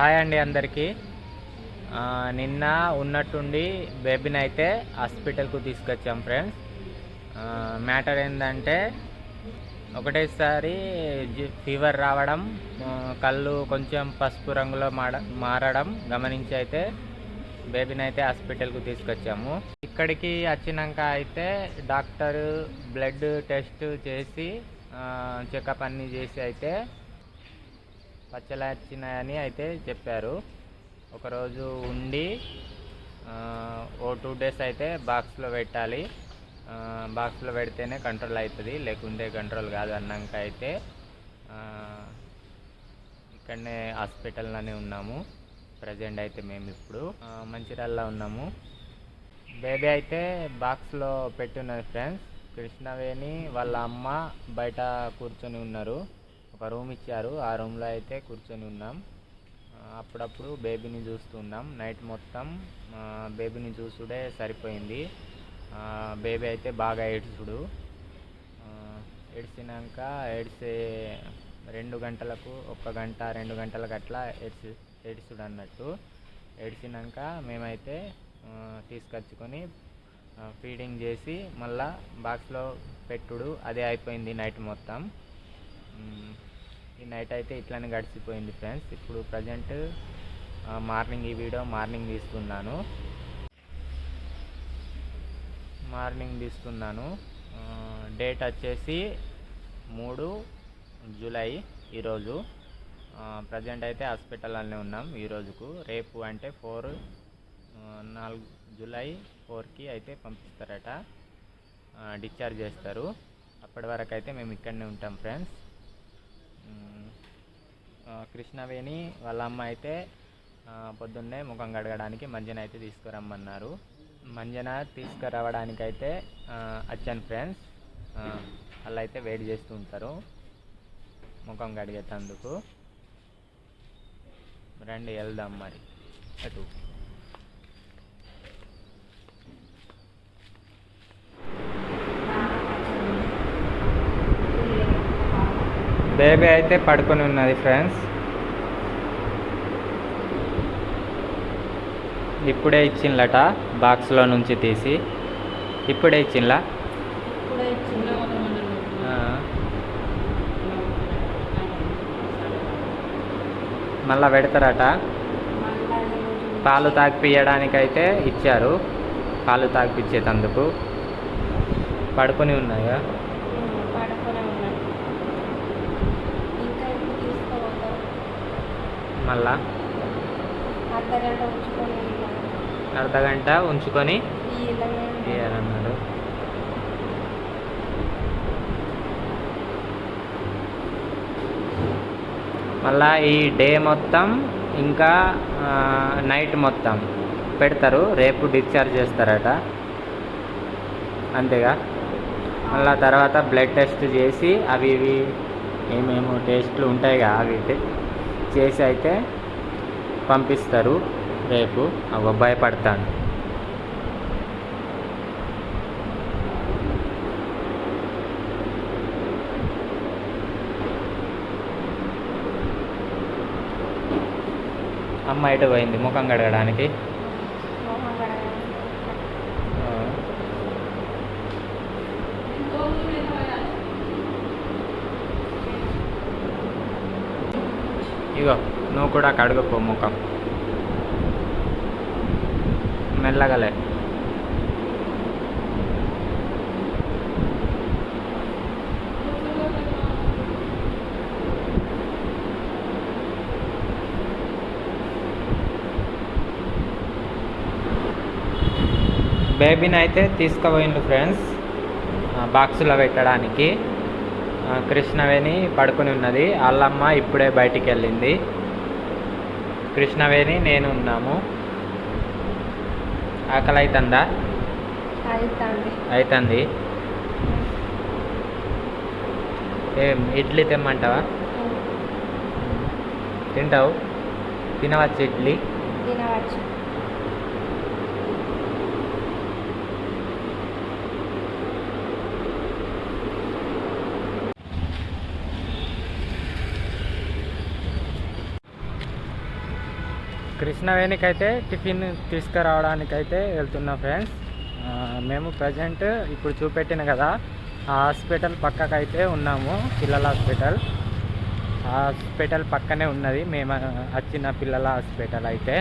Hi అండి అందరికీ. నిన్న ఉన్నట్టుండి బేబీని అయితే హాస్పిటల్కు తీసుకొచ్చాం ఫ్రెండ్స్. మ్యాటర్ ఏంటంటే ఒకటేసారి ఫీవర్ రావడం, కళ్ళు కొంచెం పసుపు రంగులో మారడం గమనించి అయితే బేబీని అయితే హాస్పిటల్కు తీసుకొచ్చాము. ఇక్కడికి వచ్చినాక అయితే డాక్టర్ బ్లడ్ టెస్ట్ చేసి చెకప్ అన్నీ చేసి అయితే పచ్చలు వచ్చినాయని అయితే చెప్పారు. ఒకరోజు ఉండి ఓ 2 days అయితే బాక్స్లో పెట్టాలి. బాక్స్లో పెడితేనే కంట్రోల్ అవుతుంది, లేకుంటే కంట్రోల్ కాదు అన్నాక అయితే ఇక్కడనే హాస్పిటల్లోనే ఉన్నాము. ప్రజెంట్ అయితే మేము ఇప్పుడు మంచిర్యాలలో ఉన్నాము. బేబీ అయితే బాక్స్లో పెట్టున్నది ఫ్రెండ్స్. కృష్ణవేణి వాళ్ళ అమ్మ బయట కూర్చొని ఉన్నారు. ఒక రూమ్ ఇచ్చారు, ఆ రూమ్లో అయితే కూర్చొని ఉన్నాం. అప్పుడప్పుడు బేబీని చూస్తున్నాం. నైట్ మొత్తం బేబీని చూసుడే సరిపోయింది. బేబీ అయితే బాగా ఏడ్చుడు. ఏడ్చినాక 2 గంటలకు 1 గంట 2 గంటలకు అట్లా ఏడ్చుడు అన్నట్టు. ఏడ్చినాక మేమైతే తీసుకొచ్చుకొని ఫీడింగ్ చేసి మళ్ళా బాక్స్లో పెట్టుడు అదే అయిపోయింది నైట్ మొత్తం. ఈ నైట్ అయితే ఇట్లానే గడిచిపోయింది ఫ్రెండ్స్. ఇప్పుడు ప్రజెంట్ మార్నింగ్ ఈ వీడియో మార్నింగ్ తీస్తున్నాను. డేట్ వచ్చేసి 3 జూలై ఈరోజు. ప్రజెంట్ అయితే హాస్పిటల్లోనే ఉన్నాం ఈరోజుకు. రేపు అంటే 4 జూలై 4కి అయితే పంపిస్తారట, డిశ్చార్జ్ చేస్తారు. అప్పటి వరకు అయితే మేము ఇక్కడనే ఉంటాం ఫ్రెండ్స్. కృష్ణవేణి వాళ్ళ అమ్మ అయితే పొద్దున్నే ముఖం కడగడానికి మంజన అయితే తీసుకురమ్మన్నారు. మంజన తీసుకురావడానికి అయితే వచ్చాను ఫ్రెండ్స్. వాళ్ళు అయితే వెయిట్ చేస్తూ ఉంటారు ముఖం కడిగేటందుకు. రండి వెళ్దాం మరి అటు. బేబీ అయితే పడుకొని ఉన్నది ఫ్రెండ్స్. ఇప్పుడే ఇచ్చిందట బాక్స్లో నుంచి తీసి. ఇప్పుడే ఇచ్చిందా? మళ్ళా పెడతారట. పాలు తాగిపియడానికైతే ఇచ్చారు. పాలు తాగిపించేటందుకు పడుకొని ఉన్నాయా? మళ్ళా అర్ధగంట ఉంచుకొని ఇయ్యాలన్నారు. మళ్ళా ఈ డే మొత్తం ఇంకా నైట్ మొత్తం పెడతారు. రేపు డిశ్చార్జ్ చేస్తారట, అంతేగా. మళ్ళా తర్వాత బ్లడ్ టెస్ట్ చేసి అవి ఇవి ఏమేమో టెస్ట్లు ఉంటాయిగా, అవి చేసి అయితే పంపిస్తారు రేపు. భయపడతాను. అమ్మ ఇటు పోయింది ముఖం కడగడానికి. ఇగో నువ్వు కూడా కడుగుపో ముఖం మెల్లగలే. బేబీని అయితే తీసుకుపోయిండు ఫ్రెండ్స్ బాక్సులో పెట్టడానికి. కృష్ణవేణి పడుకొని ఉన్నది. వాళ్ళమ్మ ఇప్పుడే బయటికి వెళ్ళింది. కృష్ణవేణి నేను ఉన్నాము. ఆకలి అవుతుందా? అవుతుంది. ఏం ఇడ్లీ తెమ్మంటావా? తింటావు? తినవచ్చు ఇడ్లీ. కృష్ణవేణికైతే టిఫిన్ తీసుకురావడానికైతే వెళ్తున్నా ఫ్రెండ్స్. మేము ప్రజెంట్ ఇప్పుడు చూపెట్టిన కదా ఆ హాస్పిటల్ పక్కకైతే ఉన్నాము. పిల్లల హాస్పిటల్, ఆ హాస్పిటల్ పక్కనే ఉన్నది మేము వచ్చిన పిల్లల హాస్పిటల్ అయితే.